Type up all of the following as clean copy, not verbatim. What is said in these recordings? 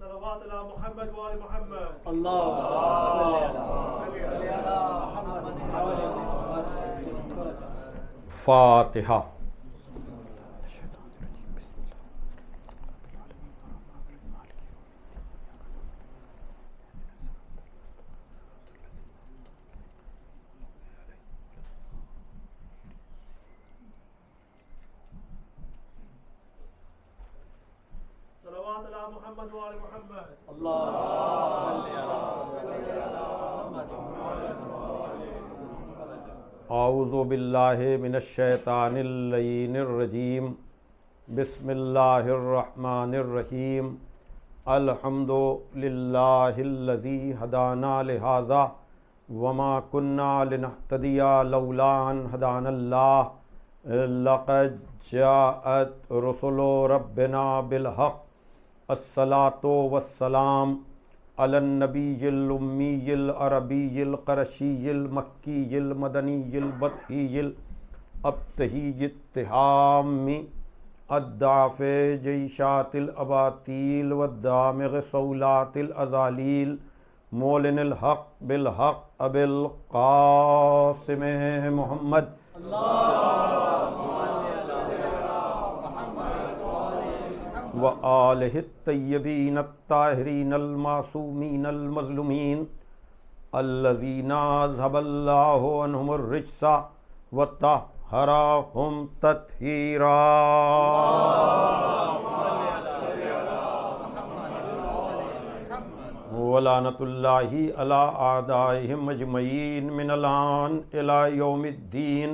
صلوات علی محمد و آل محمد. اللهم صل على محمد وآل محمد. فاتحہ. صلوات علی محمد و آل محمد. اللهم صل على محمد وآل محمد. اعوذ باللہ من الشیطان اللعین الرجیم. بسم اللہ الرحمن الرحیم. الحمد للہ الذی ہدانا لہذا وما کنا لنہتدی لولا ان ہدانا اللہ. لقد جاءت رسل ربنا بالحق. الصلاۃ والسلام علی النبی الامی العربی القرشی المکی المدنی البطحی الابتہی التہامی الدافع جیشات الاباطیل والدامغ صولات الازالیل مولن الحق بالحق ابی القاسم محمد. وآلہ الطیبین الطاہرین المعصومین المظلومین الذین اذھب اللہ عنہم الرجس وطہرہم تطہیرا. ولعنۃ اللہ علی اعدائہم اجمعین من الآن الی یوم الدین.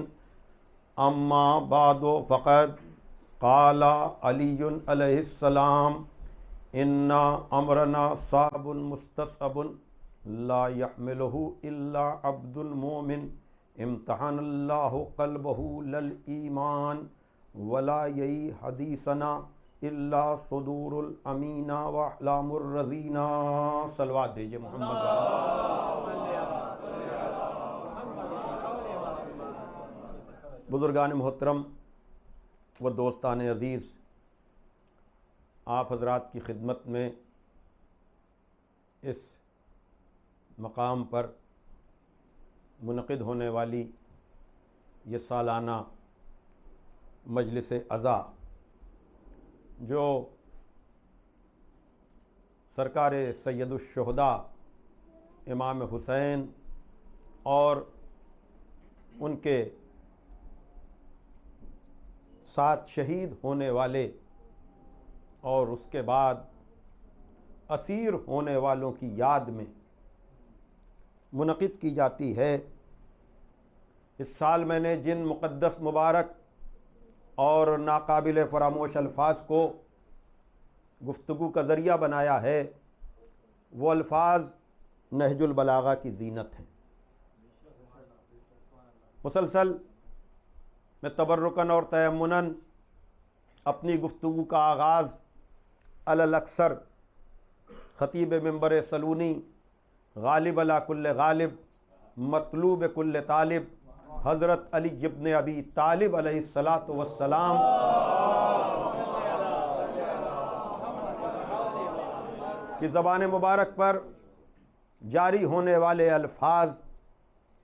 اما بعد فقد قال علی علیہ السلام ان امرنا صعب مستصعب لا يحملہ الا عبد مومن امتحن اللہ قلبہ للایمان ولا یہی حدیثنا الا صدور الامین واحلام الرزین. صلوات دیجئے محمد. بزرگان محترم و دوستان عزیز، آپ حضرات کی خدمت میں اس مقام پر منعقد ہونے والی یہ سالانہ مجلس عزا جو سرکار سید الشہداء امام حسین اور ان کے ساتھ شہید ہونے والے اور اس کے بعد اسیر ہونے والوں کی یاد میں منعقد کی جاتی ہے. اس سال میں نے جن مقدس مبارک اور ناقابل فراموش الفاظ کو گفتگو کا ذریعہ بنایا ہے وہ الفاظ نہج البلاغہ کی زینت ہیں. مسلسل میں تبرکاً اور تیمناً اپنی گفتگو کا آغاز علی الاکثر خطیب منبر سلونی غالب علی کل غالب مطلوب کل طالب حضرت علی ابن ابی طالب علیہ الصلاۃ والسلام کی زبان مبارک پر جاری ہونے والے الفاظ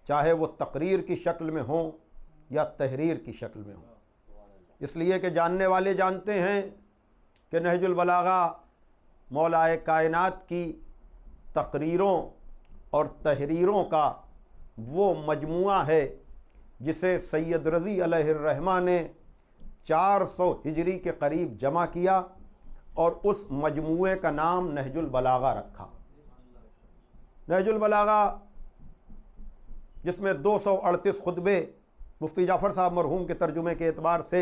چاہے وہ تقریر کی شکل میں ہوں یا تحریر کی شکل میں ہوں. اس لیے کہ جاننے والے جانتے ہیں کہ نہج البلاغہ مولائے کائنات کی تقریروں اور تحریروں کا وہ مجموعہ ہے جسے سید رضی علیہ الرحمہ نے 400 ہجری کے قریب جمع کیا اور اس مجموعے کا نام نہج البلاغہ رکھا. نہج البلاغہ جس میں 238 خطبے مفتی جعفر صاحب مرحوم کے ترجمے کے اعتبار سے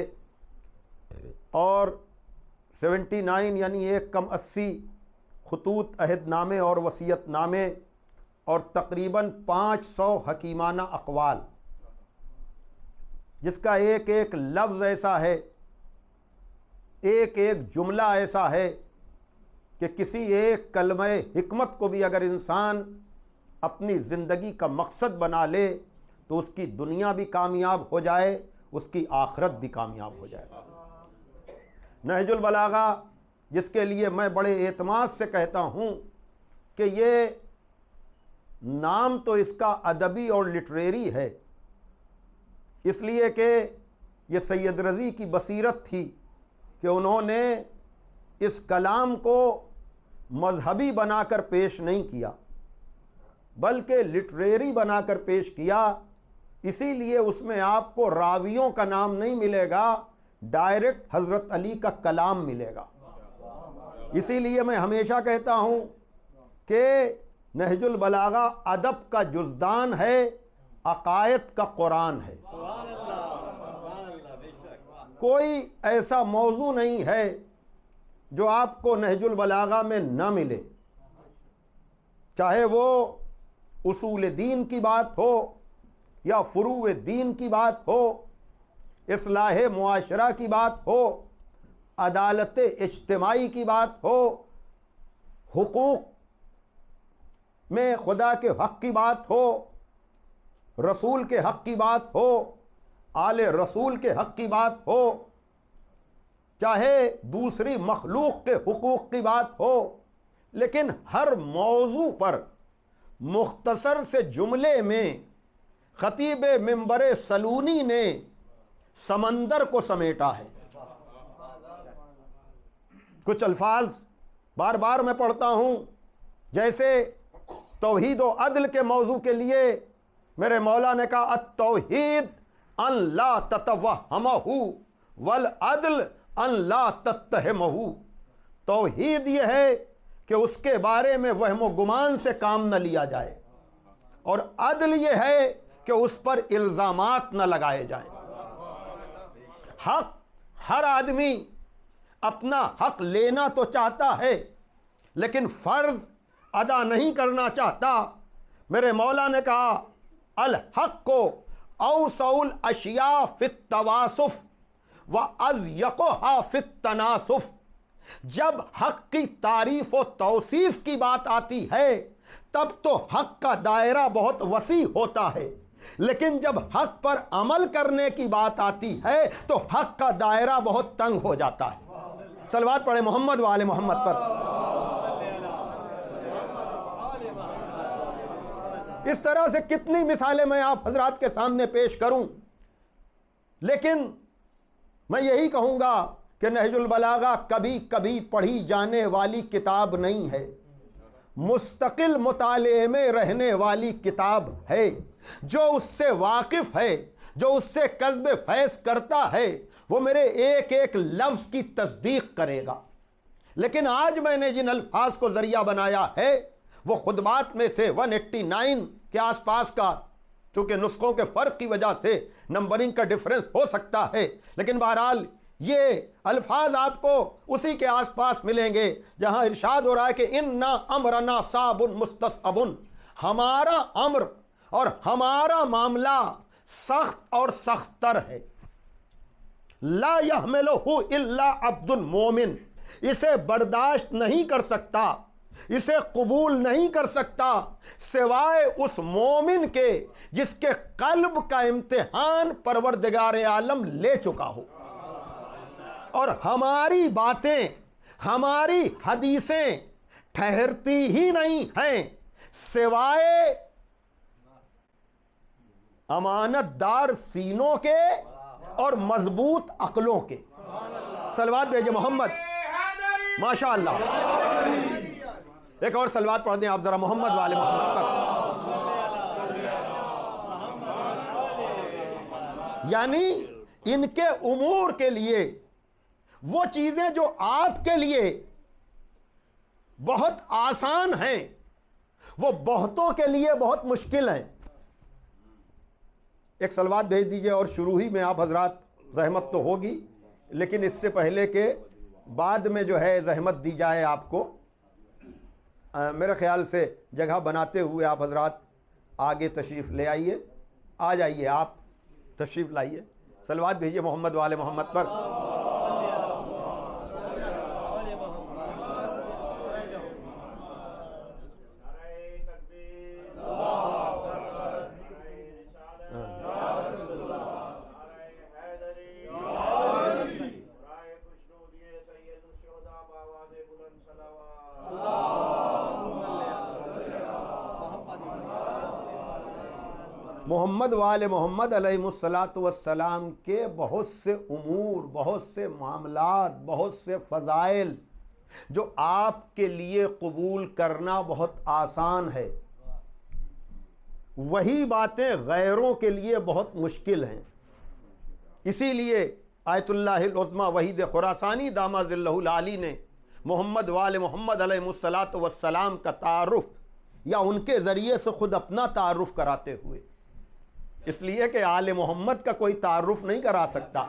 اور 79 یعنی 1 خطوط عہد نامے اور وصیت نامے اور تقریباً 500 حکیمانہ اقوال، جس کا ایک ایک لفظ ایسا ہے، ایک ایک جملہ ایسا ہے کہ کسی ایک کلمہ حکمت کو بھی اگر انسان اپنی زندگی کا مقصد بنا لے تو اس کی دنیا بھی کامیاب ہو جائے، اس کی آخرت بھی کامیاب ہو جائے. نہج البلاغہ جس کے لیے میں بڑے اعتماد سے کہتا ہوں کہ یہ نام تو اس کا ادبی اور لٹریری ہے، اس لیے کہ یہ سید رضی کی بصیرت تھی کہ انہوں نے اس کلام کو مذہبی بنا کر پیش نہیں کیا بلکہ لٹریری بنا کر پیش کیا، اسی لیے اس میں آپ کو راویوں کا نام نہیں ملے گا، ڈائریکٹ حضرت علی کا کلام ملے گا۔ اسی لیے میں ہمیشہ کہتا ہوں کہ نہج البلاغہ ادب کا جزدان ہے، عقائد کا قرآن ہے۔ کوئی ایسا موضوع نہیں ہے جو آپ کو نہج البلاغہ میں نہ ملے، چاہے وہ اصول دین کی بات ہو یا فروع دین کی بات ہو، اصلاح معاشرہ کی بات ہو، عدالت اجتماعی کی بات ہو، حقوق میں خدا کے حق کی بات ہو، رسول کے حق کی بات ہو، آل رسول کے حق کی بات ہو، چاہے دوسری مخلوق کے حقوق کی بات ہو، لیکن ہر موضوع پر مختصر سے جملے میں خطیب منبر سلونی نے سمندر کو سمیٹا ہے۔ کچھ الفاظ بار بار میں پڑھتا ہوں، جیسے توحید و عدل کے موضوع کے لیے میرے مولا نے کہا التوحید ان لا تتوہمہ والعدل ان لا تتہمہ۔ توحید یہ ہے کہ اس کے بارے میں وہم و گمان سے کام نہ لیا جائے، اور عدل یہ ہے کہ اس پر الزامات نہ لگائے جائیں۔ حق، ہر آدمی اپنا حق لینا تو چاہتا ہے لیکن فرض ادا نہیں کرنا چاہتا۔ میرے مولا نے کہا الحق کو اوسع الاشیاء فی التواصف واضیقھا فی التناسف۔ جب حق کی تعریف و توصیف کی بات آتی ہے تب تو حق کا دائرہ بہت وسیع ہوتا ہے، لیکن جب حق پر عمل کرنے کی بات آتی ہے تو حق کا دائرہ بہت تنگ ہو جاتا ہے۔ صلوات پڑھیں محمد و آل محمد پر۔ اس طرح سے کتنی مثالیں میں آپ حضرات کے سامنے پیش کروں، لیکن میں یہی کہوں گا کہ نہج البلاغہ کبھی کبھی پڑھی جانے والی کتاب نہیں ہے، مستقل مطالعے میں رہنے والی کتاب ہے۔ جو اس سے واقف ہے، جو اس سے کسب فیض کرتا ہے، وہ میرے ایک ایک لفظ کی تصدیق کرے گا۔ لیکن آج میں نے جن الفاظ کو ذریعہ بنایا ہے وہ خطبات میں سے 189 کے آس پاس کا، چونکہ نسخوں کے فرق کی وجہ سے نمبرنگ کا ڈفرنس ہو سکتا ہے، لیکن بہرحال یہ الفاظ آپ کو اسی کے آس پاس ملیں گے جہاں ارشاد ہو رہا ہے کہ اِنَّا أَمْرَنَا صَعْبٌ مُسْتَصْعَبٌ، ہمارا امر اور ہمارا معاملہ سخت اور سخت تر ہے۔ لا يحملہ الا عبد مومن، اسے برداشت نہیں کر سکتا، اسے قبول نہیں کر سکتا سوائے اس مومن کے جس کے قلب کا امتحان پروردگار عالم لے چکا ہو۔ اور ہماری باتیں، ہماری حدیثیں ٹھہرتی ہی نہیں ہیں سوائے امانت دار سینوں کے اور مضبوط عقلوں کے۔ صلوات بھیجے محمد، ماشاء اللہ۔ ایک اور صلوات پڑھ دیں آپ ذرا محمد والے محمد پر۔ یعنی ان کے امور کے لیے وہ چیزیں جو آپ کے لیے بہت آسان ہیں وہ بہتوں کے لیے بہت مشکل ہیں۔ ایک صلوات بھیج دیجئے، اور شروع ہی میں آپ حضرات زحمت تو ہوگی، لیکن اس سے پہلے کہ بعد میں جو ہے زحمت دی جائے آپ کو، میرے خیال سے جگہ بناتے ہوئے آپ حضرات آگے تشریف لے آئیے، آ جائیے، آپ تشریف لائیے۔ صلوات بھیجیے محمد والے محمد پر۔ محمد وآل محمد علیہ الصلاۃ والسلام کے بہت سے امور، بہت سے معاملات، بہت سے فضائل جو آپ کے لیے قبول کرنا بہت آسان ہے، وہی باتیں غیروں کے لیے بہت مشکل ہیں۔ اسی لیے آیت اللہ العظمیٰ وحید خراسانی دامہ ظلہ العالی نے محمد وآل محمد علیہ الصلاۃ والسلام کا تعارف یا ان کے ذریعے سے خود اپنا تعارف کراتے ہوئے، اس لیے کہ آل محمد کا کوئی تعارف نہیں کرا سکتا،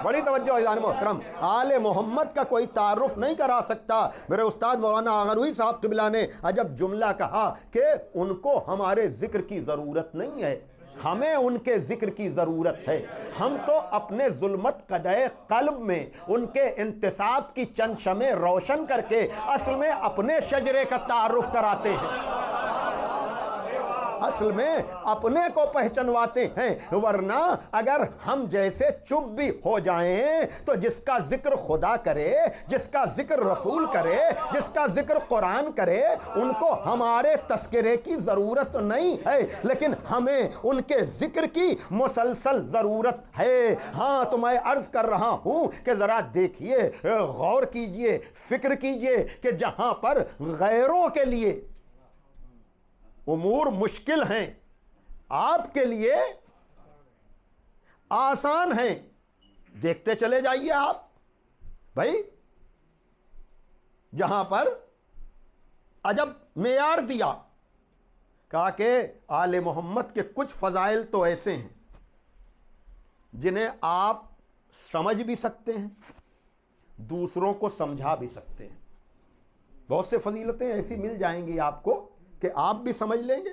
بڑی توجہ عزیزان محترم، آل محمد کا کوئی تعارف نہیں کرا سکتا۔ میرے استاد مولانا آغروی صاحب قبلہ نے عجب جملہ کہا کہ ان کو ہمارے ذکر کی ضرورت نہیں ہے، ہمیں ان کے ذکر کی ضرورت ہے۔ ہم تو اپنے ظلمت قدح قلب میں ان کے انتصاب کی چند شمع روشن کر کے اصل میں اپنے شجرے کا تعارف کراتے ہیں، اصل میں اپنے کو پہچنواتے ہیں، ورنہ اگر ہم جیسے چپ بھی ہو جائیں تو جس کا ذکر خدا کرے، جس کا ذکر رسول کرے، جس کا ذکر قرآن کرے، ان کو ہمارے تذکرے کی ضرورت نہیں ہے، لیکن ہمیں ان کے ذکر کی مسلسل ضرورت ہے۔ ہاں تو میں عرض کر رہا ہوں کہ ذرا دیکھیے، غور کیجئے، فکر کیجئے کہ جہاں پر غیروں کے لیے امور مشکل ہیں، آپ کے لیے آسان ہیں، دیکھتے چلے جائیے آپ بھائی، جہاں پر عجب معیار دیا، کہا کہ آل محمد کے کچھ فضائل تو ایسے ہیں جنہیں آپ سمجھ بھی سکتے ہیں، دوسروں کو سمجھا بھی سکتے ہیں۔ بہت سے فضیلتیں ایسی مل جائیں گی آپ کو کہ آپ بھی سمجھ لیں گے،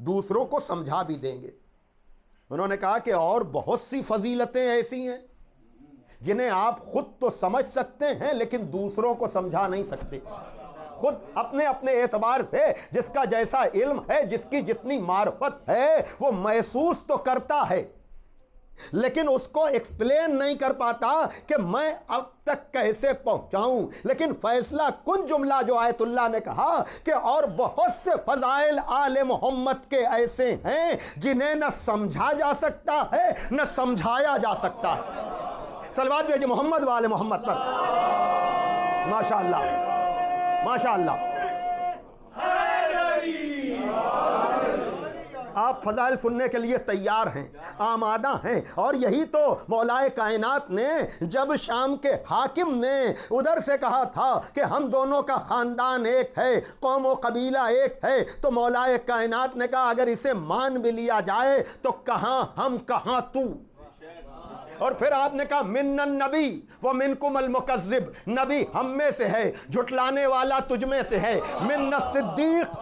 دوسروں کو سمجھا بھی دیں گے۔ انہوں نے کہا کہ اور بہت سی فضیلتیں ایسی ہیں جنہیں آپ خود تو سمجھ سکتے ہیں لیکن دوسروں کو سمجھا نہیں سکتے۔ خود اپنے اپنے اعتبار سے جس کا جیسا علم ہے، جس کی جتنی معرفت ہے، وہ محسوس تو کرتا ہے لیکن اس کو ایکسپلین نہیں کر پاتا کہ میں اب تک کیسے پہنچاؤں۔ لیکن فیصلہ کن جملہ جو آیت اللہ نے کہا کہ اور بہت سے فضائل آل محمد کے ایسے ہیں جنہیں نہ سمجھا جا سکتا ہے نہ سمجھایا جا سکتا ہے۔ صلوات بھیجئے محمد وآل محمد پر۔ ماشاءاللہ ماشاءاللہ، آپ فضائل سننے کے لیے تیار ہیں، آمادہ ہیں، اور یہی تو مولا کائنات نے جب شام کے حاکم نے ادھر سے کہا تھا کہ ہم دونوں کا خاندان ایک ہے، قوم و قبیلہ ایک ہے، تو مولا کائنات نے کہا اگر اسے مان بھی لیا جائے تو کہاں ہم کہاں تو۔ اور پھر آپ نے کہا من النبی ومنکم المکذب، نبی ہم میں سے ہے، جھٹلانے والا تجھ میں سے ہے، من الصدیق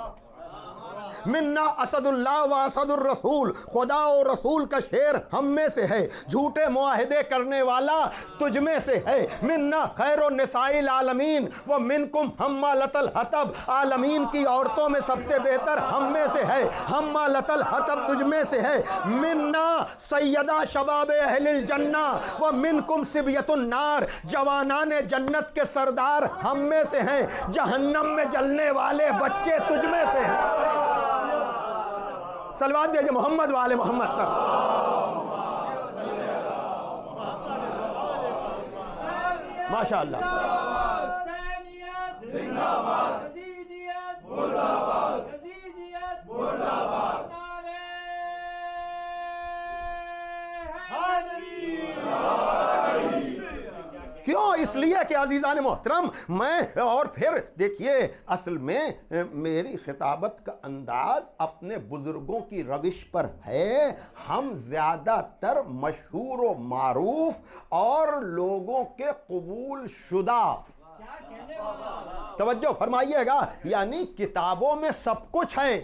منا اسد اللہ و اسد الرسول، خدا و رسول کا شیر ہم میں سے ہے، جھوٹے معاہدے کرنے والا تجھ میں سے ہے، منا خیر النساء العالمین و منکم حمالۃ الحطب، عالمین کی عورتوں میں سب سے بہتر ہم میں سے ہے، حمالۃ الحطب تجھ میں سے ہے، منا سیدہ شباب اہل الجنہ و منکم صبیۃ النار، جوانان جنت کے سردار ہم میں سے ہیں، جہنم میں جلنے والے بچے تجھ میں سے ہیں۔ صلوات بھیجئے محمد وآل محمد پر۔ ماشاءاللہ، کیوں؟ اس لیے کہ عزیزان محترم میں، اور پھر دیکھیے اصل میں میری خطابت کا انداز اپنے بزرگوں کی روش پر ہے۔ ہم زیادہ تر مشہور و معروف اور لوگوں کے قبول شدہ، توجہ فرمائیے گا، یعنی کتابوں میں سب کچھ ہے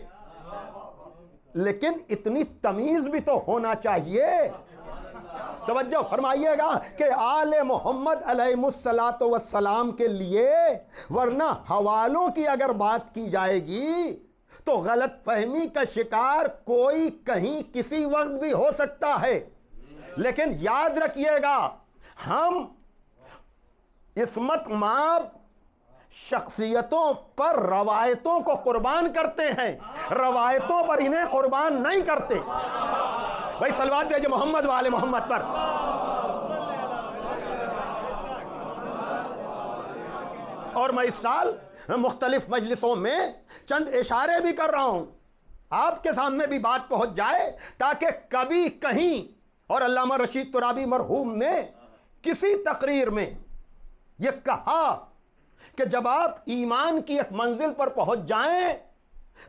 لیکن اتنی تمیز بھی تو ہونا چاہیے۔ توجہ فرمائیے گا کہ آل محمد علیہ الصلاۃ والسلام کے لیے، ورنہ حوالوں کی اگر بات کی جائے گی تو غلط فہمی کا شکار کوئی کہیں کسی وقت بھی ہو سکتا ہے، لیکن یاد رکھیے گا ہم عصمت مآب شخصیتوں پر روایتوں کو قربان کرتے ہیں، روایتوں پر انہیں قربان نہیں کرتے۔ بھائی صلوات بھیجے محمد والے محمد پر۔ اور میں اس سال مختلف مجلسوں میں چند اشارے بھی کر رہا ہوں، آپ کے سامنے بھی بات پہنچ جائے، تاکہ کبھی کہیں، اور علامہ رشید ترابی مرحوم نے کسی تقریر میں یہ کہا کہ جب آپ ایمان کی ایک منزل پر پہنچ جائیں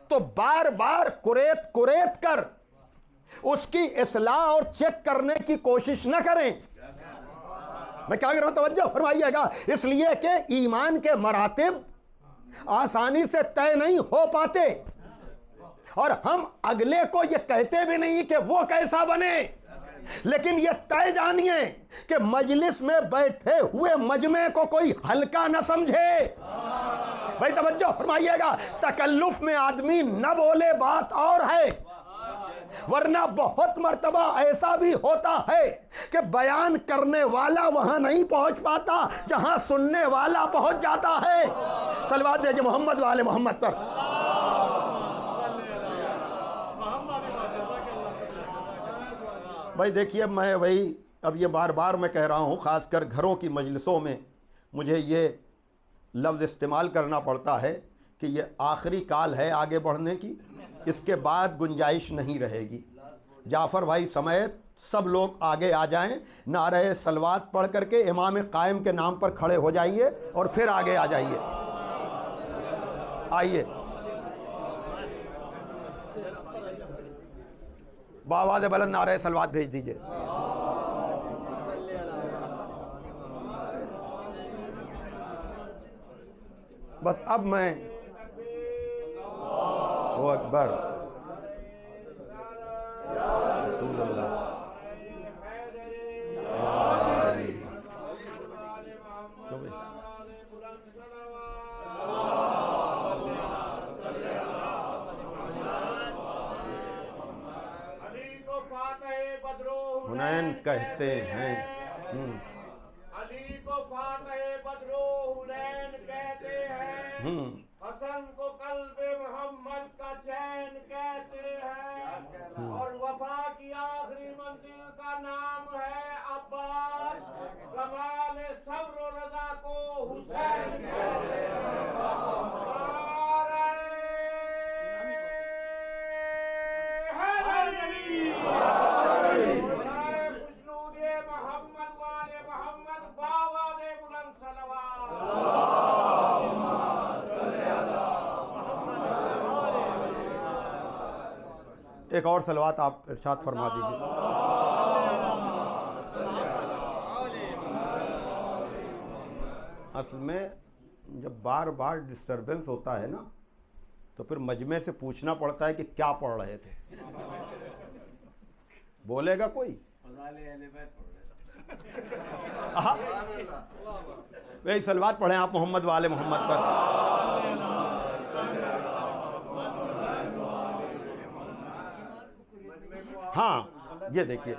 تو بار بار کریت کر اس کی اصلاح اور چیک کرنے کی کوشش نہ کریں۔ میں کیا کہہ رہا ہوں، توجہ فرمائیے گا۔ اس لیے کہ ایمان کے مراتب آسانی سے طے نہیں ہو پاتے، اور ہم اگلے کو یہ کہتے بھی نہیں کہ وہ کیسا بنے، لیکن یہ طے جانیے کہ مجلس میں بیٹھے ہوئے مجمع کو کوئی ہلکا نہ سمجھے۔ بھائی توجہ فرمائیے گا، تکلف میں آدمی نہ بولے بات اور ہے، ورنہ بہت مرتبہ ایسا بھی ہوتا ہے کہ بیان کرنے والا وہاں نہیں پہنچ پاتا جہاں سننے والا پہنچ جاتا ہے۔ صلوات بھیجے محمد والے محمد پر۔ بھائی دیکھیے، میں وہی اب یہ بار بار میں کہہ رہا ہوں، خاص کر گھروں کی مجلسوں میں مجھے یہ لفظ استعمال کرنا پڑتا ہے کہ یہ آخری کال ہے آگے بڑھنے کی، اس کے بعد گنجائش نہیں رہے گی۔ جعفر بھائی سمیت سب لوگ آگے آ جائیں، نعرہ صلوات پڑھ کر کے امام قائم کے نام پر کھڑے ہو جائیے اور پھر آگے آ جائیے۔ آئیے بآواز بلند نعرہ صلوات بھیج دیجئے۔ بس اب میں وہ اکبر رسول اللہ حنین کہتے ہیں، علی کو فاتح بدرو حنین کہتے ہیں، حسن کو قلب محمد کا چین کہتے ہیں، اور وفا کی آخری منزل کا نام ہے عباس، کمال صبر و رضا کو حسین کہتے ہیں۔ ایک اور صلوات آپ ارشاد فرما دیجیے۔ اصل میں جب بار بار ڈسٹربنس ہوتا ہے نا تو پھر مجمع سے پوچھنا پڑتا ہے کہ کیا پڑھ رہے تھے۔ بولے گا کوئی؟ وہی صلوات پڑھیں آپ محمد والے محمد پر۔ ہاں یہ دیکھیے،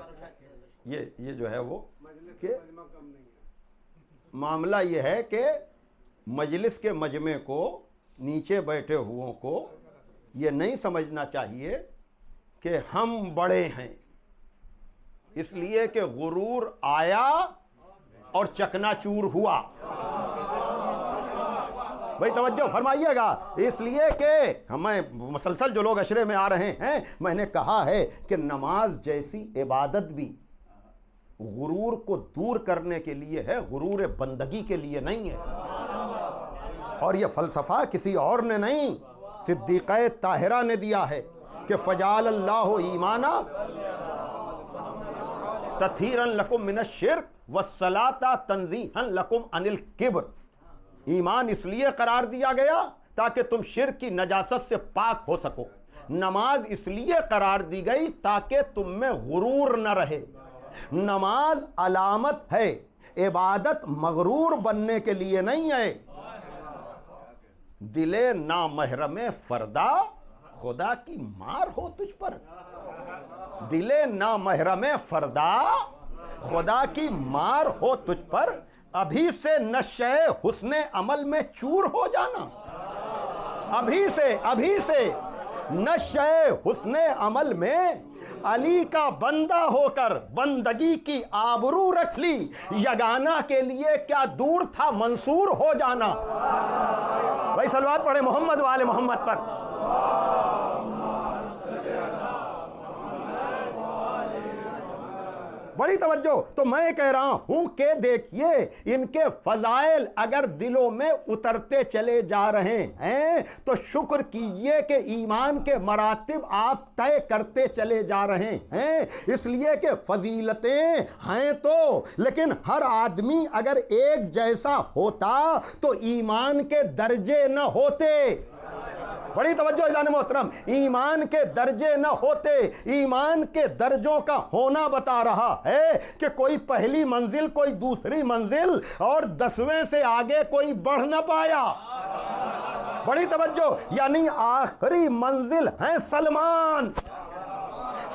یہ جو ہے وہ کہ معاملہ یہ ہے کہ مجلس کے مجمع کو، نیچے بیٹھے ہوئوں کو یہ نہیں سمجھنا چاہیے کہ ہم بڑے ہیں، اس لیے کہ غرور آیا اور چکنا چور ہوا۔ بھائی توجہ فرمائیے گا، اس لیے کہ ہمیں مسلسل جو لوگ عشرے میں آ رہے ہیں، میں نے کہا ہے کہ نماز جیسی عبادت بھی غرور کو دور کرنے کے لیے ہے، غرور بندگی کے لیے نہیں ہے۔ اور یہ فلسفہ کسی اور نے نہیں، صدیقہ طاہرہ نے دیا ہے کہ فجعل اللہ ایمانا تطہیرا لکم من الشرک والصلاۃ تنزیہا لکم عن الکبر۔ ایمان اس لیے قرار دیا گیا تاکہ تم شرک کی نجاست سے پاک ہو سکو۔ نماز اس لیے قرار دی گئی تاکہ تم میں غرور نہ رہے۔ نماز علامت ہے، عبادت مغرور بننے کے لیے نہیں ہے۔ دل نامحرم فردا خدا کی مار ہو تجھ پر، دل نامحرم فردا خدا کی مار ہو تجھ پر، ابھی سے نشے حسن عمل میں چور ہو جانا، ابھی سے نشے حسن عمل میں علی کا بندہ ہو کر بندگی کی آبرو رکھ لی، یگانہ کے لیے کیا دور تھا منصور ہو جانا۔ بھائی صلوات پڑھے محمد و آل محمد پر۔ بڑی توجہ۔ تو میں کہہ رہا ہوں کہ دیکھیے ان کے فضائل اگر دلوں میں اترتے چلے جا رہے ہیں تو شکر کیجئے کہ ایمان کے مراتب آپ طے کرتے چلے جا رہے ہیں، اس لیے کہ فضیلتیں ہیں تو، لیکن ہر آدمی اگر ایک جیسا ہوتا تو ایمان کے درجے نہ ہوتے۔ بڑی توجہ جان محترم، ایمان کے درجے نہ ہوتے۔ ایمان کے درجوں کا ہونا بتا رہا ہے کہ کوئی پہلی منزل کوئی دوسری منزل اور 10ویں سے آگے کوئی بڑھ نہ پایا۔ بڑی توجہ، یعنی آخری منزل ہیں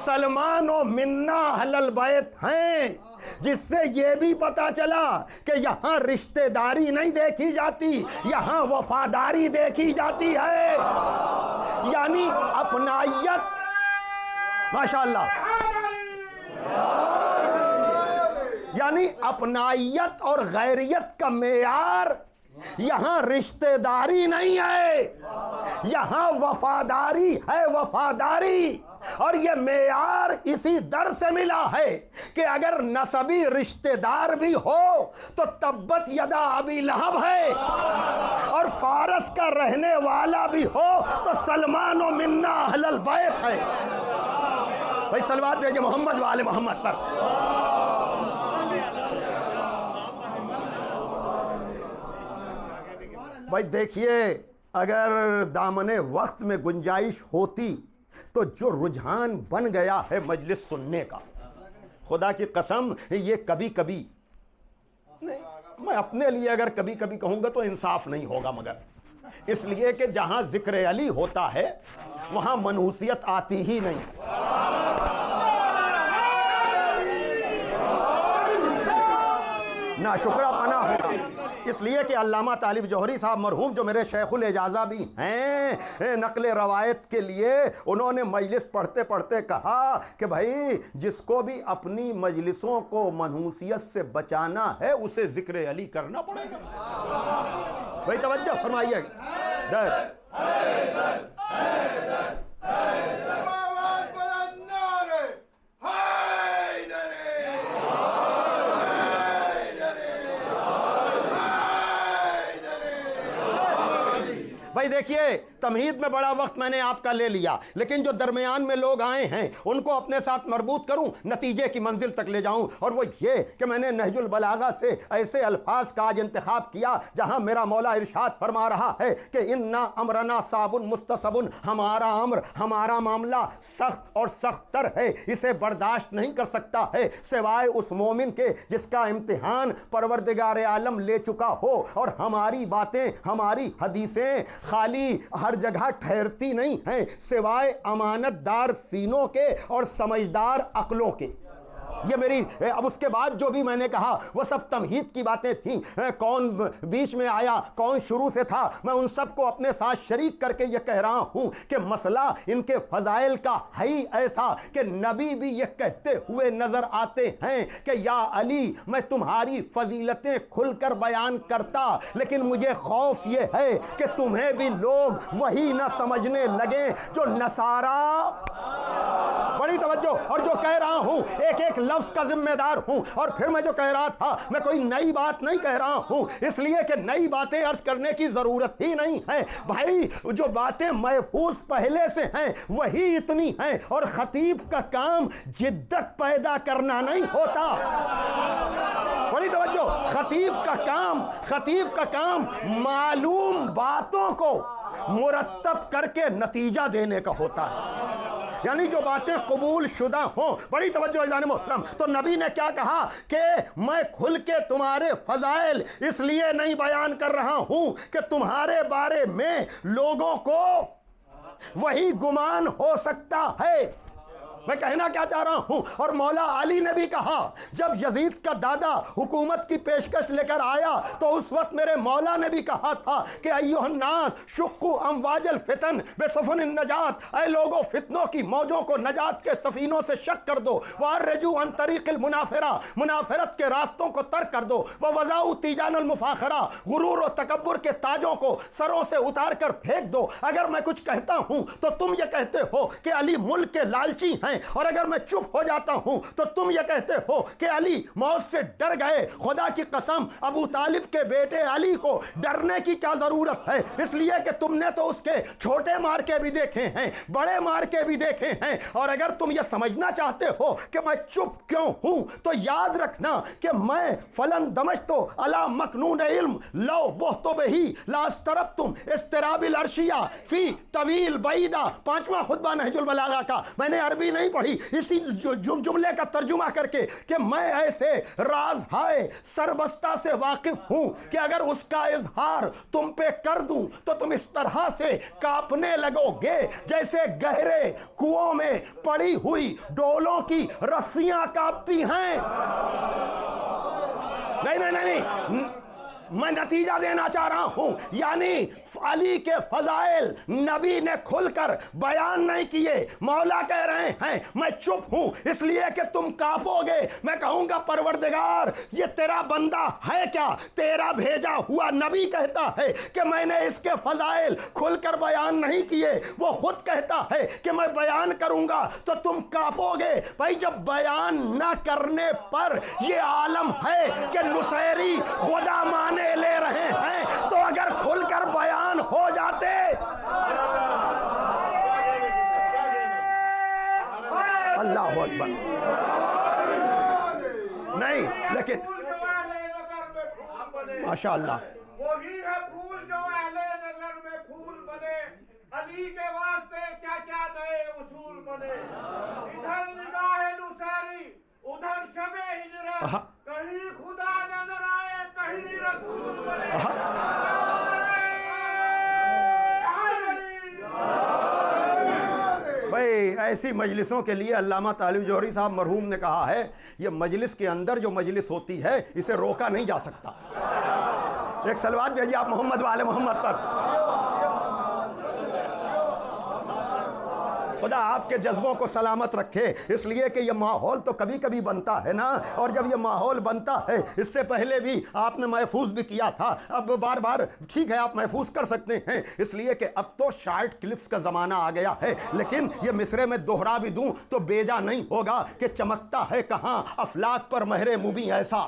سلمان و منا اہل البیت ہیں، جس سے یہ بھی پتا چلا کہ یہاں رشتہ داری نہیں دیکھی جاتی، یہاں وفاداری دیکھی جاتی ہے، یعنی اپنائیت۔ ماشاءاللہ، یعنی اپنائیت اور غیریت کا معیار یہاں رشتہ داری نہیں ہے، یہاں وفاداری ہے، وفاداری۔ اور یہ معیار اسی در سے ملا ہے کہ اگر نسبی رشتہ دار بھی ہو تو تبت یدا ابی لہب ہے، اور فارس کا رہنے والا بھی ہو تو سلمان و منا اہل البیت ہے۔ بھائی صلوات بھیجئے محمد و آل محمد پر۔ بھائی دیکھیے، اگر دامن وقت میں گنجائش ہوتی تو جو رجحان بن گیا ہے مجلس سننے کا، خدا کی قسم یہ کبھی کبھی نہیں، میں اپنے لیے اگر کبھی کبھی کہوں گا تو انصاف نہیں ہوگا، مگر اس لیے کہ جہاں ذکر علی ہوتا ہے وہاں منحوسیت آتی ہی نہیں۔ ناشکرہ پناہ ہوگا، اس لیے کہ علامہ طالب جوہری صاحب مرحوم جو میرے شیخ الاجازہ بھی ہیں، نقل روایت کے لیے انہوں نے مجلس پڑھتے پڑھتے کہا کہ بھائی جس کو بھی اپنی مجلسوں کو منحوسیت سے بچانا ہے اسے ذکر علی کرنا پڑے گا۔ بھائی توجہ فرمائیے۔ بھائی دیکھیے، تمہید میں بڑا وقت میں نے آپ کا لے لیا، لیکن جو درمیان میں لوگ آئے ہیں ان کو اپنے ساتھ مربوط کروں، نتیجے کی منزل تک لے جاؤں، اور وہ یہ کہ میں نے نہج البلاغہ سے ایسے الفاظ کا آج انتخاب کیا جہاں میرا مولا ارشاد فرما رہا ہے کہ انا امرنا صعب مستصعب، ہمارا امر، ہمارا معاملہ سخت اور سخت تر ہے، اسے برداشت نہیں کر سکتا ہے سوائے اس مومن کے جس کا امتحان پروردگار عالم لے چکا ہو، اور ہماری باتیں، ہماری حدیثیں خالی ہر جگہ ٹھہرتی نہیں ہیں سوائے امانت دار سینوں کے اور سمجھدار عقلوں کے۔ یہ میری اب اس کے بعد جو بھی میں نے کہا وہ سب تمہید کی باتیں تھیں، کون بیچ میں آیا، کون شروع سے تھا، میں ان سب کو اپنے ساتھ شریک کر کے یہ کہہ رہا ہوں کہ مسئلہ ان کے فضائل کا ہے ہی ایسا کہ نبی بھی یہ کہتے ہوئے نظر آتے ہیں کہ یا علی میں تمہاری فضیلتیں کھل کر بیان کرتا، لیکن مجھے خوف یہ ہے کہ تمہیں بھی لوگ وہی نہ سمجھنے لگیں جو نصارہ۔ بڑی توجہ، اور جو کہہ رہا ہوں ایک ایک لفظ کا ذمہ دار ہوں، اور پھر میں جو کہہ رہا تھا میں کوئی نئی بات نہیں کہہ رہا ہوں، اس لیے کہ نئی باتیں عرض کرنے کی ضرورت ہی نہیں ہے۔ بھائی جو باتیں محفوظ پہلے سے ہیں وہی اتنی ہیں، اور خطیب کا کام جدت پیدا کرنا نہیں ہوتا۔ بڑی توجہ، خطیب کا کام معلوم باتوں کو مرتب کر کے نتیجہ دینے کا ہوتا ہے، یعنی جو باتیں قبول شدہ ہوں۔ بڑی توجہ اعزان محترم، تو نبی نے کیا کہا کہ میں کھل کے تمہارے فضائل اس لیے نہیں بیان کر رہا ہوں کہ تمہارے بارے میں لوگوں کو وہی گمان ہو سکتا ہے میں کہنا کیا چاہ رہا ہوں، اور مولا علی نے بھی کہا جب یزید کا دادا حکومت کی پیشکش لے کر آیا تو اس وقت میرے مولا نے بھی کہا تھا کہ ایھا الناس شقوا امواج الفتن بسفن النجات، اے لوگوں فتنوں کی موجوں کو نجات کے سفینوں سے شک کر دو، وارجو عن طریق المنافرہ، منافرت کے راستوں کو ترک کر دو، ووضعوا تیجان المفاخرہ، غرور و تکبر کے تاجوں کو سروں سے اتار کر پھینک دو۔ اگر میں کچھ کہتا ہوں تو تم یہ کہتے ہو کہ علی ملک کے لالچی ہیں، اور اگر میں چپ ہو جاتا ہوں تو تم یہ کہتے ہو کہ علی موت سے ڈر گئے۔ خدا کی قسم ابو طالب کے بیٹے علی کو ڈرنے کی کیا ضرورت ہے، اس لیے کہ تم نے تو اس کے چھوٹے مارکے بھی دیکھے ہیں، بڑے مارکے بھی دیکھے ہیں، اور اگر تم یہ سمجھنا چاہتے ہو کہ میں چپ کیوں ہوں تو یاد رکھنا کہ میں فلن دمشتو علی مکنون علم لو بہتو بہی لاستربتم استراب العرشیہ فی طویل بعیدہ، 5واں خطبہ نہج البلاغہ کا، میں نے عربی نہیں پڑھی، اسی جملے کا ترجمہ کر کے کہ میں ایسے راز ہائے سربستہ سے واقف ہوں کہ اگر اس کا اظہار تم پہ کر دوں تو تم اس طرح سے کانپنے لگو گے جیسے گہرے کنووں میں پڑی ہوئی ڈولوں کی رسیاں کانپتی ہیں۔ نہیں، میں نتیجہ دینا چاہ رہا ہوں، یعنی علی کے فضائل نبی نے کھل کر بیان نہیں کیے۔ مولا کہہ رہے ہیں میں چپ ہوں اس لیے کہ تم کانپو گے۔ میں کہوں گا پروردگار یہ تیرا بندہ ہے کیا؟ تیرا بھیجا ہوا نبی کہتا ہے کہ میں نے اس کے فضائل کھل کر بیان نہیں کیے، وہ خود کہتا ہے کہ میں بیان کروں گا تو تم کانپو گے۔ بھائی جب بیان نہ کرنے پر یہ عالم ہے کہ نصیری خدا مانے لے رہے ہیں تو اگر کھل کر بیان ہو جاتے۔ اللہ اکبر۔ نہیں لیکن ماشاء اللہ وہی ہے پھول جو اہل نظر میں پھول بنے، علی کے واسطے کیا کیا نئے اصول بنے، ادھر نگاہ نصیری ادھر شب ہجرت، کہیں خدا نظر آئے کہیں رسول بنے۔ بھائی ایسی مجلسوں کے لیے علامہ طالب جوہری صاحب مرحوم نے کہا ہے یہ مجلس کے اندر جو مجلس ہوتی ہے اسے روکا نہیں جا سکتا۔ ایک صلوات بھیجیے آپ محمد والے محمد پر۔ خدا آپ کے جذبوں کو سلامت رکھے، اس لیے کہ یہ ماحول تو کبھی کبھی بنتا ہے نا، اور جب یہ ماحول بنتا ہے، اس سے پہلے بھی آپ نے محفوظ بھی کیا تھا، اب بار بار ٹھیک ہے آپ محفوظ کر سکتے ہیں، اس لیے کہ اب تو شارٹ کلپس کا زمانہ آ گیا ہے، لیکن یہ مصرے میں دوہرا بھی دوں تو بیجا نہیں ہوگا کہ چمکتا ہے کہاں افلاک پر مہر مبیں ایسا،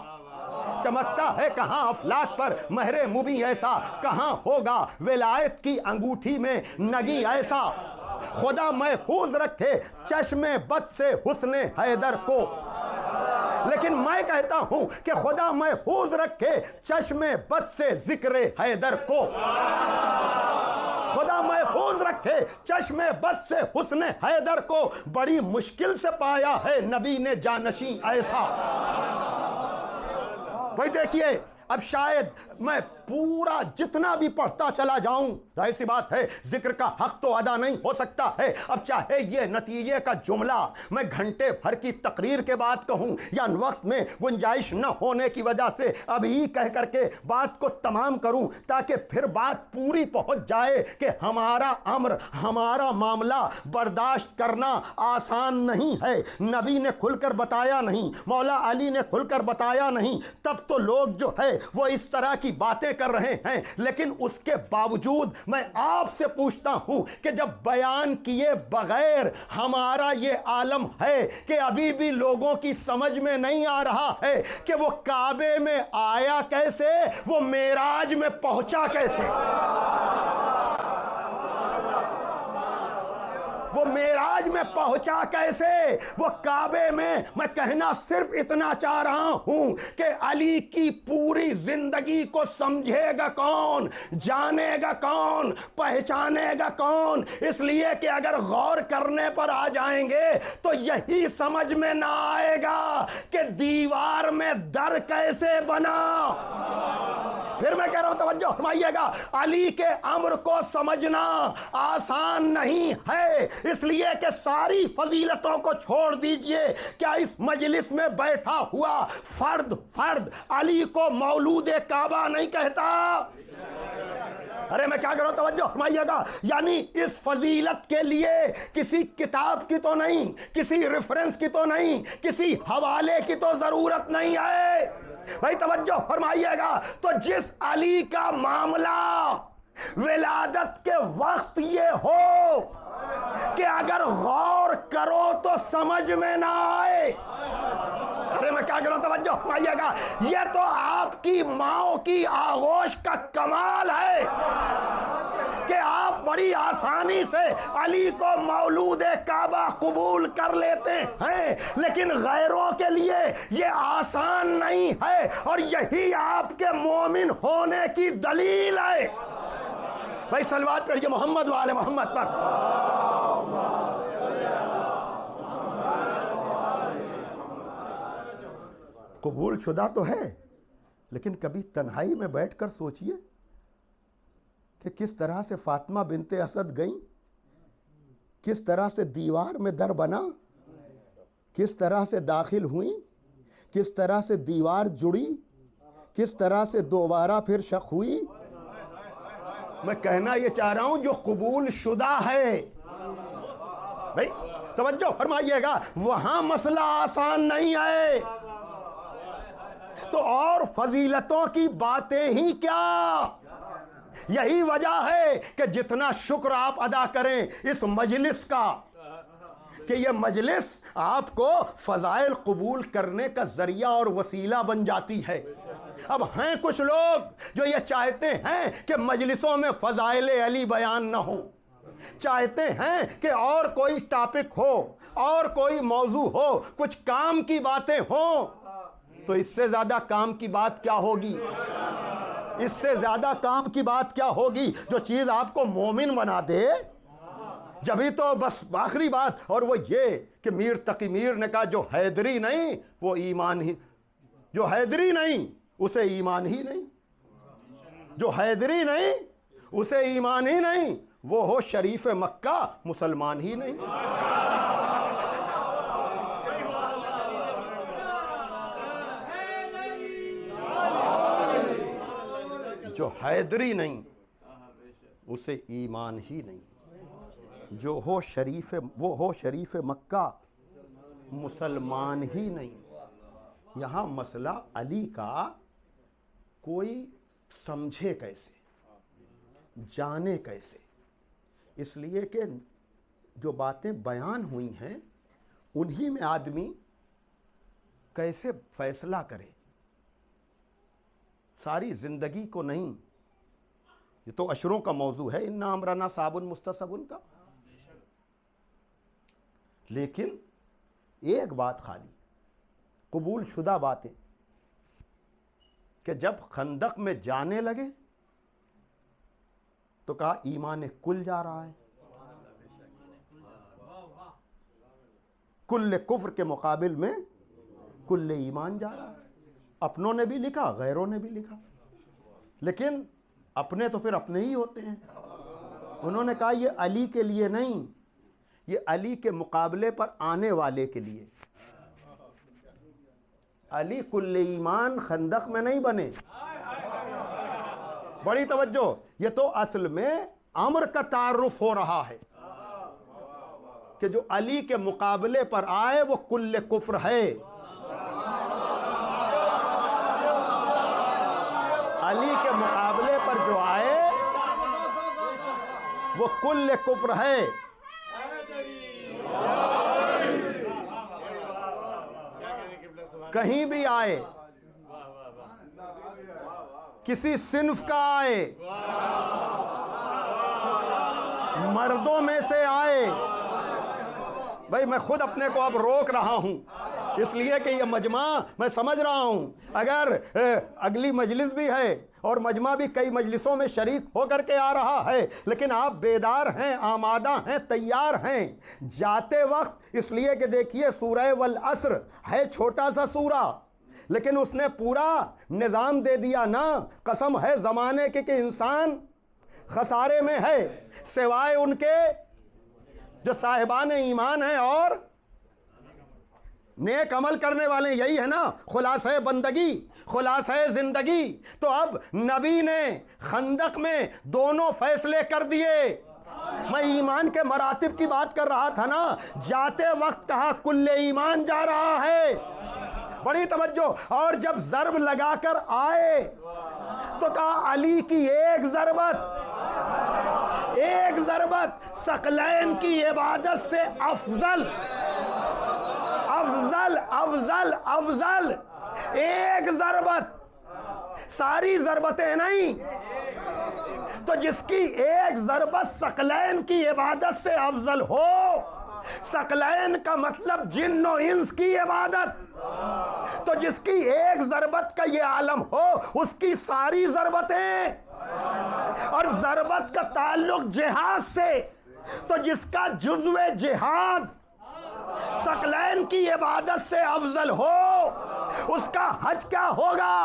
چمکتا ہے کہاں افلاک پر مہر مبیں ایسا، کہاں ہوگا ولایت کی انگوٹھی میں نگیں ایسا، خدا محفوظ رکھے چشم بد سے حسن حیدر کو۔ لیکن میں کہتا ہوں کہ خدا محفوظ رکھے چشم بد سے ذکر حیدر کو، خدا محفوظ رکھے چشم بد سے حسن حیدر کو، بڑی مشکل سے پایا ہے نبی نے جانشیں ایسا۔ بھائی دیکھیے اب شاید میں پورا جتنا بھی پڑھتا چلا جاؤں، ظاہر سی بات ہے ذکر کا حق تو ادا نہیں ہو سکتا ہے، اب چاہے یہ نتیجے کا جملہ میں گھنٹے بھر کی تقریر کے بعد کہوں یا وقت میں گنجائش نہ ہونے کی وجہ سے ابھی کہہ کر کے بات کو تمام کروں تاکہ پھر بات پوری پہنچ جائے کہ ہمارا امر، ہمارا معاملہ برداشت کرنا آسان نہیں ہے۔ نبی نے کھل کر بتایا نہیں، مولا علی نے کھل کر بتایا نہیں، تب تو لوگ جو ہے وہ اس طرح کی باتیں کر رہے ہیں، لیکن اس کے باوجود میں آپ سے پوچھتا ہوں کہ جب بیان کیے بغیر ہمارا یہ عالم ہے کہ ابھی بھی لوگوں کی سمجھ میں نہیں آ رہا ہے کہ وہ کعبے میں آیا کیسے، وہ معراج میں پہنچا کیسے، وہ معراج میں پہنچا کیسے، وہ کعبے میں کہنا صرف اتنا چاہ رہا ہوں کہ علی کی پوری زندگی کو سمجھے گا کون، جانے گا کون، پہچانے گا کون، اس لیے کہ اگر غور کرنے پر آ جائیں گے تو یہی سمجھ میں نہ آئے گا کہ دیوار میں در کیسے بنا، پھر میں کہہ رہا ہوں توجہ فرمائیے گا، علی کے امر کو سمجھنا آسان نہیں ہے، اس لیے کہ ساری فضیلتوں کو چھوڑ دیجئے، کیا اس مجلس میں بیٹھا ہوا فرد علی کو مولود کعبہ نہیں کہتا؟ ارے میں کیا کروں، توجہ فرمائیے گا، یعنی اس فضیلت کے لیے کسی کتاب کی تو نہیں، کسی ریفرنس کی تو نہیں، کسی حوالے کی تو ضرورت نہیں ہے بھائی، توجہ فرمائیے گا۔ تو جس علی کا معاملہ ولادت کے وقت یہ ہو کہ اگر غور کرو تو سمجھ میں نہ آئے، ارے میں کیا کروں، توجہ فرمائیے گا، یہ تو آپ کی ماں کی آغوش کا کمال ہے کہ آپ بڑی آسانی سے علی کو مولود کعبہ قبول کر لیتے ہیں، لیکن غیروں کے لیے یہ آسان نہیں ہے، اور یہی آپ کے مومن ہونے کی دلیل ہے۔ بھائی صلوات پڑھیے محمد وآل محمد پر۔ قبول شدہ تو ہے، لیکن کبھی تنہائی میں بیٹھ کر سوچئے کہ کس طرح سے فاطمہ بنت اسد گئیں، کس طرح سے دیوار میں در بنا، کس طرح سے داخل ہوئیں، کس طرح سے دیوار جڑی، کس طرح سے دوبارہ پھر شق ہوئی۔ میں کہنا یہ چاہ رہا ہوں جو قبول شدہ ہے، بھائی توجہ فرمائیے گا، وہاں مسئلہ آسان نہیں ہے، تو اور فضیلتوں کی باتیں ہی کیا۔ یہی وجہ ہے کہ جتنا شکر آپ ادا کریں اس مجلس کا، کہ یہ مجلس آپ کو فضائل قبول کرنے کا ذریعہ اور وسیلہ بن جاتی ہے۔ اب ہیں کچھ لوگ جو یہ چاہتے ہیں کہ مجلسوں میں فضائل علی بیان نہ ہو، چاہتے ہیں کہ اور کوئی ٹاپک ہو، اور کوئی موضوع ہو، کچھ کام کی باتیں ہوں، تو اس سے زیادہ کام کی بات کیا ہوگی؟ اس سے زیادہ کام کی بات کیا ہوگی جو چیز آپ کو مومن بنا دے؟ جبھی تو بس آخری بات، اور وہ یہ کہ میر تقی میر نے کہا جو حیدری نہیں وہ ایمان ہی، جو حیدری نہیں اسے ایمان ہی نہیں، جو حیدری نہیں اسے ایمان ہی نہیں، وہ ہو شریف مکہ مسلمان ہی نہیں۔ جو حیدری نہیں اسے ایمان ہی نہیں، جو ہو شریف، وہ ہو شریف مکہ مسلمان ہی نہیں۔ یہاں مسئلہ علی کا کوئی سمجھے کیسے، جانے کیسے، اس لیے کہ جو باتیں بیان ہوئی ہیں انہی میں آدمی کیسے فیصلہ کرے، ساری زندگی کو نہیں۔ یہ تو اشروں کا موضوع ہے، اِنَّا امرنا صابن مستصبن کا، لیکن ایک بات خالی قبول شدہ باتیں کہ جب خندق میں جانے لگے تو کہا ایمان کل جا رہا ہے، کل کفر کے مقابل میں کل ایمان جا رہا ہے۔ اپنوں نے بھی لکھا، غیروں نے بھی لکھا، لیکن اپنے تو پھر اپنے ہی ہوتے ہیں۔ انہوں نے کہا یہ علی کے لیے نہیں، یہ علی کے مقابلے پر آنے والے کے لیے۔ علی کل ایمان خندق میں نہیں بنے، بڑی توجہ، یہ تو اصل میں امر کا تعارف ہو رہا ہے کہ جو علی کے مقابلے پر آئے وہ کل کفر ہے۔ علی کے مقابلے پر جو آئے وہ کل کفر ہے۔ کہیں بھی آئے، کسی صنف کا آئے، مردوں میں سے آئے، بھائی میں خود اپنے کو اب روک رہا ہوں اس لیے کہ یہ مجمع میں سمجھ رہا ہوں اگر اگلی مجلس بھی ہے اور مجمع بھی کئی مجلسوں میں شریک ہو کر کے آ رہا ہے، لیکن آپ بیدار ہیں، آمادہ ہیں، تیار ہیں جاتے وقت، اس لیے کہ دیکھیے سورہ والعصر ہے چھوٹا سا سورہ، لیکن اس نے پورا نظام دے دیا نا. قسم ہے زمانے کی کہ انسان خسارے میں ہے سوائے ان کے جو صاحبان ایمان ہیں اور نیک عمل کرنے والے. یہی ہے نا خلاصہ بندگی، خلاصہ زندگی. تو اب نبی نے خندق میں دونوں فیصلے کر دیے. میں ایمان کے مراتب کی بات کر رہا تھا نا. جاتے وقت کہا کل ایمان جا رہا ہے، بڑی توجہ. اور جب ضرب لگا کر آئے تو کہا علی کی ایک ضربت ثقلین کی عبادت سے افضل. ایک ضربت، ساری ضربتیں نہیں. تو جس کی ایک ضربت ثقلین کی عبادت سے افضل ہو، ثقلین کا مطلب جن و انس کی عبادت، تو جس کی ایک ضربت کا یہ عالم ہو اس کی ساری ضربتیں. اور ضربت کا تعلق جہاد سے، تو جس کا جزو جہاد ثقلین کی عبادت سے افضل ہو، اس کا حج کیا ہوگا،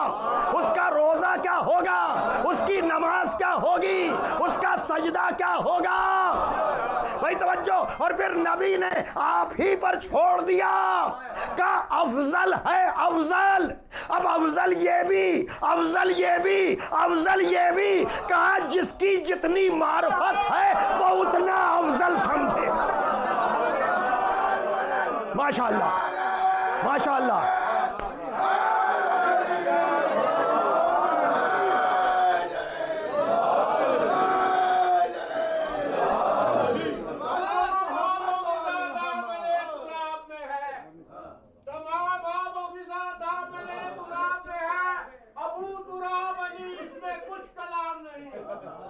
اس کا روزہ کیا ہوگا، اس کی نماز کیا ہوگی، اس کا سجدہ کیا ہوگا. بھائی توجہ. اور پھر نبی نے آپ ہی پر چھوڑ دیا کہ افضل ہے افضل. اب افضل یہ بھی کہا جس کی جتنی معرفت ہے وہ اتنا افضل سمجھے. ماشاءاللہ ماشاءاللہ.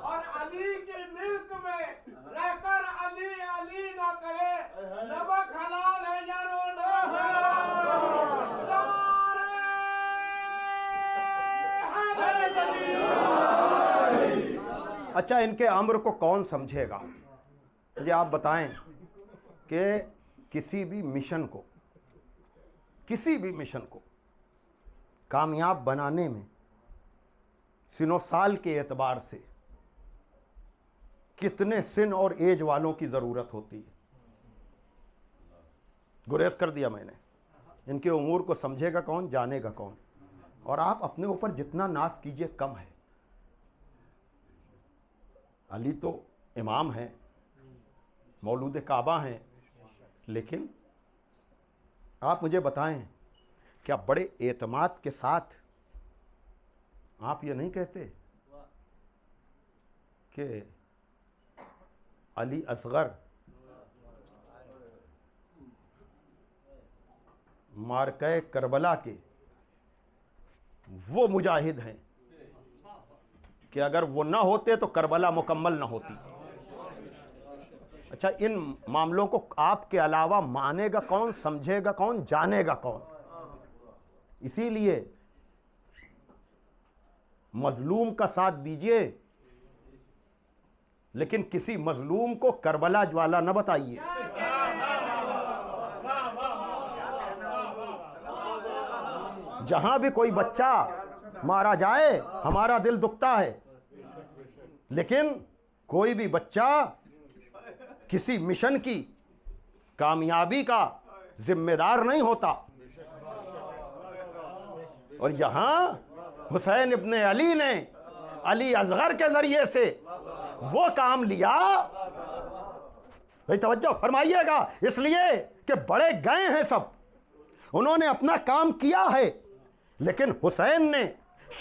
اور علی کے ملک میں رہ کر علی نہ کرے. نمک حلال ہے یا رونا اچھا ان کے امر کو کون سمجھے گا؟ مجھے آپ بتائیں کہ کسی بھی مشن کو کامیاب بنانے میں سن و سال کے اعتبار سے کتنے سن اور ایج والوں کی ضرورت ہوتی ہے؟ گریز کر دیا میں نے. ان کے امور کو سمجھے گا کون، جانے گا کون؟ اور آپ اپنے اوپر جتنا ناز کیجئے کم ہے. علی تو امام ہیں، مولود کعبہ ہیں، لیکن آپ مجھے بتائیں کیا بڑے اعتماد کے ساتھ آپ یہ نہیں کہتے کہ علی اصغر مارکہ کربلا کے وہ مجاہد ہیں کہ اگر وہ نہ ہوتے تو کربلا مکمل نہ ہوتی. اچھا ان معاملوں کو آپ کے علاوہ مانے گا کون، سمجھے گا کون، جانے گا کون؟ اسی لیے مظلوم کا ساتھ دیجئے لیکن کسی مظلوم کو کربلا والا نہ بتائیے. جہاں بھی کوئی بچہ مارا جائے ہمارا دل دکھتا ہے، لیکن کوئی بھی بچہ کسی مشن کی کامیابی کا ذمہ دار نہیں ہوتا. اور یہاں حسین ابن علی نے علی اصغر کے ذریعے سے وہ کام لیا. بھئی توجہ فرمائیے گا، اس لیے کہ بڑے گئے ہیں سب، انہوں نے اپنا کام کیا ہے، لیکن حسین نے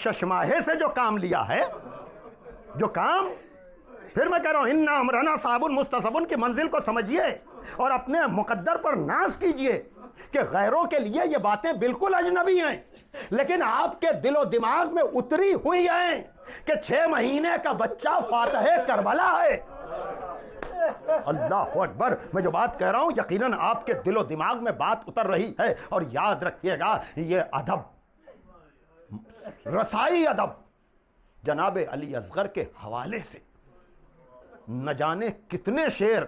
ششماہے سے جو کام لیا ہے، جو کام، پھر میں کہہ رہا ہوں اِنَّ أَمْرَنَا صَعْبٌ مُسْتَصَبٌ کی منزل کو سمجھیے اور اپنے مقدر پر ناز کیجئے کہ غیروں کے لیے یہ باتیں بالکل اجنبی ہیں، لیکن آپ کے دل و دماغ میں اتری ہوئی ہیں کہ 6 مہینے کا بچہ فاتح کربلا ہے. اللہ اکبر. میں جو بات کہہ رہا ہوں یقیناً آپ کے دل و دماغ میں بات اتر رہی ہے. اور یاد رکھیے گا یہ ادب، رسائی ادب جناب علی اصغر کے حوالے سے نہ جانے کتنے شعر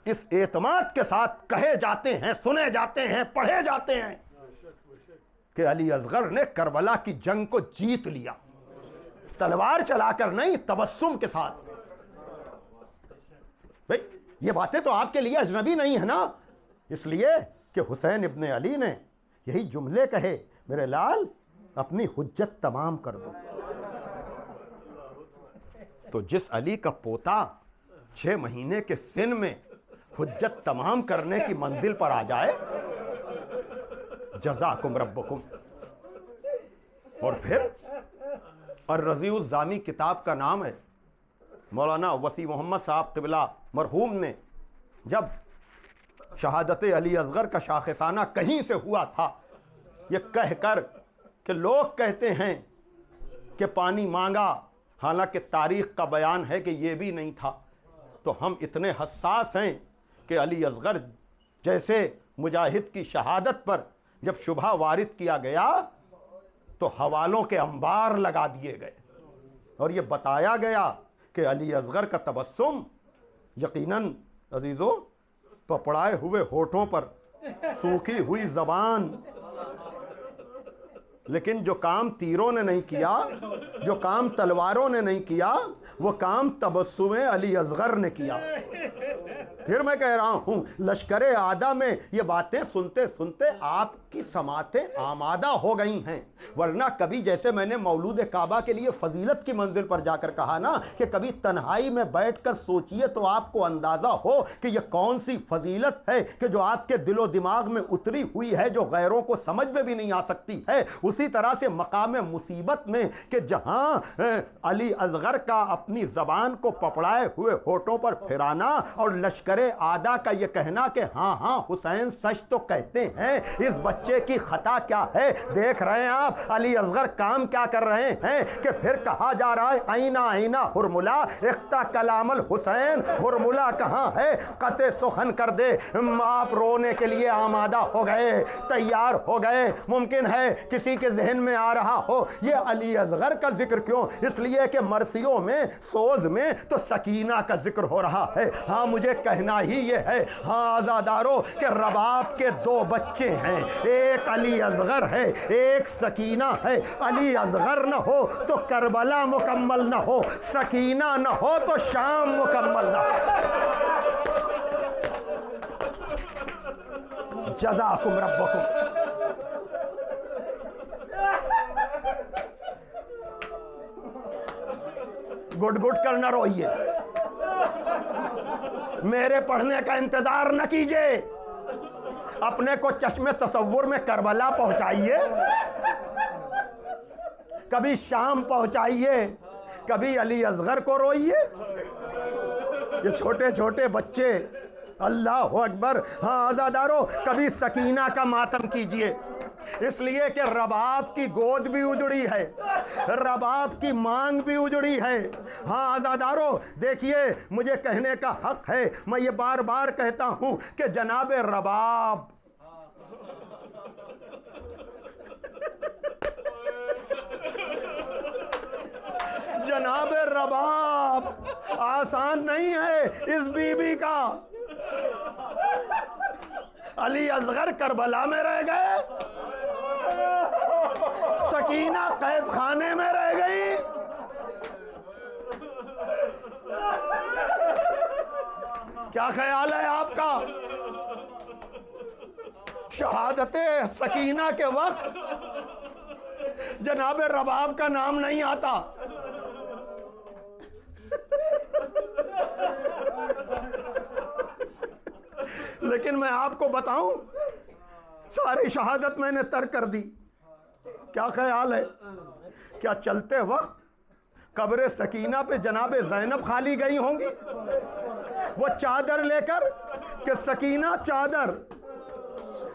اس اعتماد کے ساتھ کہے جاتے ہیں، سنے جاتے ہیں، پڑھے جاتے ہیں کہ علی اصغر نے کربلا کی جنگ کو جیت لیا، تلوار چلا کر نہیں، تبسم کے ساتھ۔ بھئی یہ باتیں تو آپ کے لیے اجنبی نہیں ہے نا، اس لیے کہ حسین ابن علی نے یہی جملے کہے، میرے لال اپنی حجت تمام کر دو۔ تو جس علی کا پوتا 6 مہینے کے سن میں حجت تمام کرنے کی منزل پر آ جائے، جزاکم ربکم۔ اور پھر الرضیع الزامی کتاب کا نام ہے، مولانا وسیع محمد صاحب قبلہ مرحوم نے جب شہادت علی اصغر کا شاخسانہ کہیں سے ہوا تھا، یہ کہہ کر کہ لوگ کہتے ہیں کہ پانی مانگا، حالانکہ تاریخ کا بیان ہے کہ یہ بھی نہیں تھا، تو ہم اتنے حساس ہیں کہ علی اصغر جیسے مجاہد کی شہادت پر جب شبہ وارد کیا گیا تو حوالوں کے انبار لگا دیے گئے، اور یہ بتایا گیا کہ علی اصغر کا تبسم یقیناً عزیزو پپڑائے ہوئے ہونٹوں پر، سوکھی ہوئی زبان، لیکن جو کام تیروں نے نہیں کیا، جو کام تلواروں نے نہیں کیا، وہ کام تبسم علی اصغر نے کیا۔ پھر میں کہہ رہا ہوں، لشکر اعداء میں یہ باتیں سنتے سنتے آپ کی سماعتیں آمادہ ہو گئی ہیں، ورنہ کبھی جیسے میں نے مولود کعبہ کے لیے فضیلت کی منزل پر جا کر کہا نا کہ کبھی تنہائی میں بیٹھ کر سوچئے تو آپ کو اندازہ ہو کہ یہ کون سی فضیلت ہے کہ جو آپ کے دل و دماغ میں اتری ہوئی ہے، جو غیروں کو سمجھ میں بھی نہیں آ سکتی ہے۔ اسی طرح سے مقام مصیبت میں کہ جہاں علی اصغر کا اپنی زبان کو پپڑائے ہوئے ہونٹوں پر پھرانا اور لشکر اعداء کا یہ کہنا کہ ہاں ہاں حسین سچ تو کہتے ہیں، اس بچے کی خطا کیا ہے؟ دیکھ رہے ہیں آپ علی اصغر کام کیا کر رہے ہیں کہ پھر کہا جا رہا ہے آئینہ آئینہ ہرملا اختہ کلام الحسین، ہرملا کہاں ہے؟ قطع سخن کر دے۔ آپ رونے کے لیے آمادہ ہو گئے، تیار ہو گئے۔ ممکن ہے کسی کے ذہن میں آ رہا ہو یہ علی اصغر کا ذکر کیوں؟ اس لیے کہ مرثیوں میں، سوز میں تو سکینہ کا ذکر ہو رہا ہے۔ ہاں مجھے کہنا ہی یہ ہے، ہاں آزادارو، کہ رباب کے 2 بچے ہیں، ایک علی اصغر ہے، ایک سکینہ ہے۔ علی اصغر نہ ہو تو کربلا مکمل نہ ہو، سکینہ نہ ہو تو شام مکمل نہ ہو۔ جزاکم ربکم۔ گڈ گڈ کر نہ روئیے، میرے پڑھنے کا انتظار نہ کیجئے، اپنے کو چشم تصور میں کربلا پہنچائیے، کبھی شام پہنچائیے، کبھی علی اصغر کو روئیے۔ یہ چھوٹے چھوٹے بچے، اللہ اکبر۔ ہاں آزادارو، کبھی سکینہ کا ماتم کیجئے، اس لیے کہ رباب کی گود بھی اجڑی ہے، رباب کی مانگ بھی اجڑی ہے۔ ہاں آزادارو دیکھیے، مجھے کہنے کا حق ہے، میں یہ بار بار کہتا ہوں کہ جناب رباب جناب رباب آسان نہیں ہے اس بی بی کا۔ علی اصغر کربلا میں رہ گئے، سکینہ قید خانے میں رہ گئی۔ کیا خیال ہے آپ کا؟ شہادت سکینہ کے وقت جناب رباب کا نام نہیں آتا۔ لیکن میں آپ کو بتاؤں، ساری شہادت میں نے ترک کر دی۔ کیا خیال ہے؟ کیا چلتے وقت قبر سکینہ پہ جناب زینب خالی گئی ہوں گی وہ چادر لے کر کہ سکینہ چادر؟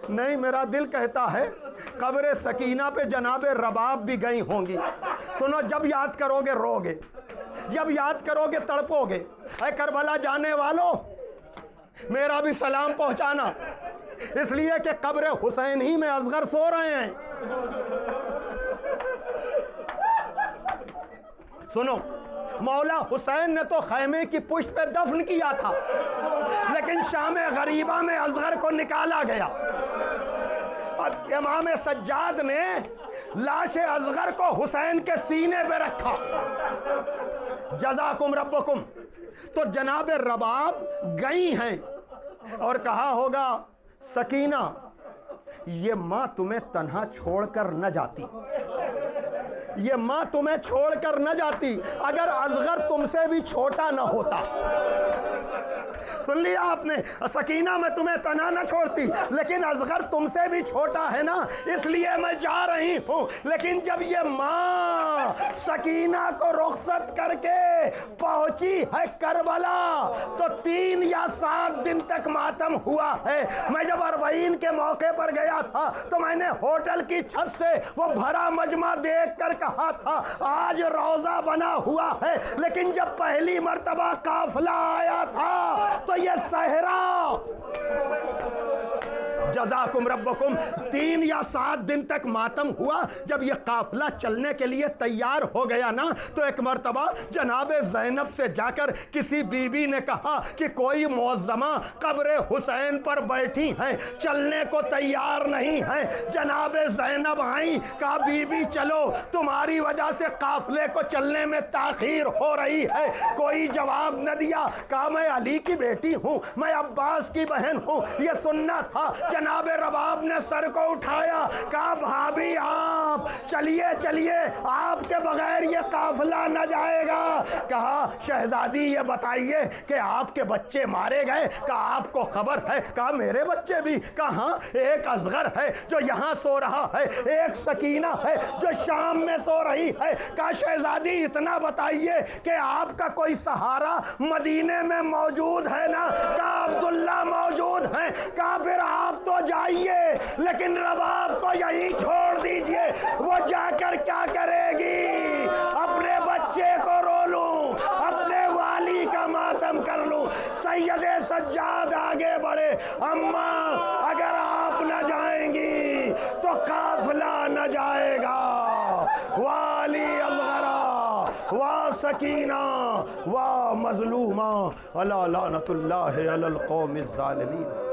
نہیں، میرا دل کہتا ہے قبر سکینہ پہ جناب رباب بھی گئی ہوں گی۔ سنو، جب یاد کرو گے رو گے، جب یاد کرو گے تڑپو گے۔ اے کربلا جانے والوں، میرا بھی سلام پہنچانا، اس لیے کہ قبر حسین ہی میں اصغر سو رہے ہیں۔ سنو، مولا حسین نے تو خیمے کی پشت پہ دفن کیا تھا، لیکن شام غریبہ میں اصغر کو نکالا گیا۔ اب امام سجاد نے لاش اصغر کو حسین کے سینے پہ رکھا، جزاکم ربکم. تو جناب رباب گئی ہیں اور کہا ہوگا سکینہ یہ ماں تمہیں تنہا چھوڑ کر نہ جاتی، یہ ماں تمہیں چھوڑ کر نہ جاتی، اگر اصغر تم سے بھی چھوٹا نہ ہوتا. سن لیا آپ نے، سکینہ میں تمہیں تنہا نہ چھوڑتی، لیکن اصغر تم سے بھی چھوٹا ہے نا، اس لیے میں جا رہی ہوں. لیکن جب یہ ماں سکینہ کو رخصت کر کے پہنچی ہے کربلا تو 3 یا 7 دن تک ماتم ہوا ہے. میں جب 40 کے موقع پر گیا تھا تو میں نے ہوٹل کی چھت سے وہ بھرا مجمع دیکھ کر کہا تھا آج روزہ بنا ہوا ہے. لیکن جب پہلی مرتبہ قافلہ آیا تھا تو یہ صحرا، جزاکم ربکم، 3 یا 7 دن تک ماتم ہوا. جب یہ قافلہ چلنے کے لیے تیار ہو گیا نا تو ایک مرتبہ جناب زینب سے جا کر کسی بی بی نے کہا کہ کوئی معظمہ قبر حسین پر بیٹھی ہیں، چلنے کو تیار نہیں ہیں. جناب زینب آئیں، کہا بی بی چلو، تمہاری وجہ سے قافلے کو چلنے میں تاخیر ہو رہی ہے. کوئی جواب نہ دیا. کہا میں علی کی بیٹی ہوں، میں عباس کی بہن ہوں، یہ سننا تھا. جناب رباب نے سر کو اٹھایا، کہا بھابھی آپ چلیے چلیے، آپ کے بغیر یہ قافلہ نہ جائے گا. کہا شہزادی یہ بتائیے کہ آپ کے بچے مارے گئے؟ کہا آپ کو خبر ہے؟ کہا میرے بچے بھی. کہا ہاں، ایک اصغر ہے جو یہاں سو رہا ہے، ایک سکینہ ہے جو شام میں سو رہی ہے. کہا شہزادی اتنا بتائیے کہ آپ کا کوئی سہارا مدینے میں موجود ہے نا؟ کہا عبداللہ موجود ہیں. کہا پھر آپ تو جائیے لیکن رباب کو یہیں چھوڑ دیجئے، وہ جا کر کیا کرے گی؟ اپنے بچے کو رو لوں، اپنے والی کا ماتم کر لوں. سید سجاد آگے بڑھے، اماں اگر آپ نہ جائیں گی تو قافلہ نہ جائے گا. والی الغرا وا سکینہ وا مظلومہ الا لعنت اللہ علی القوم الظالمین.